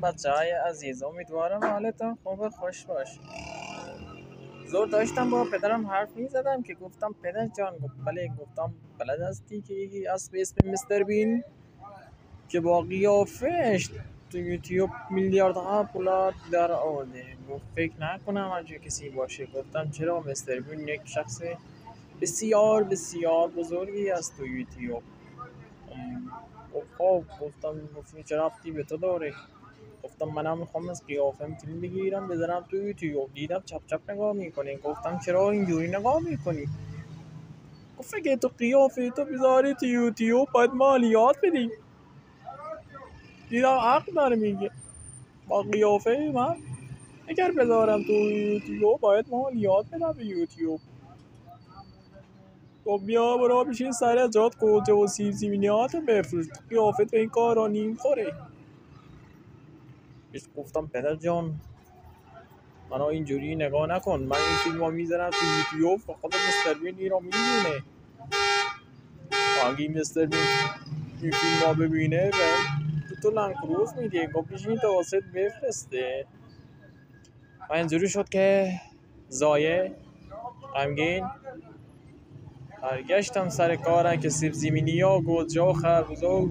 بچه‌های عزیز، امیدوارم حالتون خوب و خوش باشه. زور داشتم با پدرم حرف می‌زدم که گفتم پدر جان، گفت بله. گفتم بلد هستی که یکی از به اسم مستر بین که با قیافش تو یوتیوب میلیاردها پولار در آورده؟ گفت فکر نکنم همچین کسی باشه. گفتم چرا؟ مستر بین یک شخص بسیار بسیار بزرگی است تو یوتیوب. گفت خب. گفتم چه ربطی به تو داره؟ گفتم منم میخوام از قیافم فیلم بگیرم بذارم تو یوتیوب. دیدم چپ چپ نگاه میکنی. گفتم چرا اینجوری نگاه میکنی؟ گفت اگه تو قیافه تو بذاری تو یوتیوب باید مالیات بدی. دیدم حق داره میگه. با قیافه من اگر بذارم تو یوتیوب باید مالیات بدم به یوتیوب. خب بیا برو بشین سر جات گوجه و سیب زمینیات بفروش. قیافت به این کارا نیم خوره. بهش گفتم پدر جان منو اینجوری نگاه نکن. من این فیلم ها میذارم تو یوتیوب و خود مستر بین این رو میبینه. اگه مستر بین این فیلم ها ببینه و تو لنکروز میده. گفت بشین تا واسط بفرسته. و اینجوری شد که زایه غمگین برگشتم سر کارم که سیب زمینی ها گوجه و خربوزه و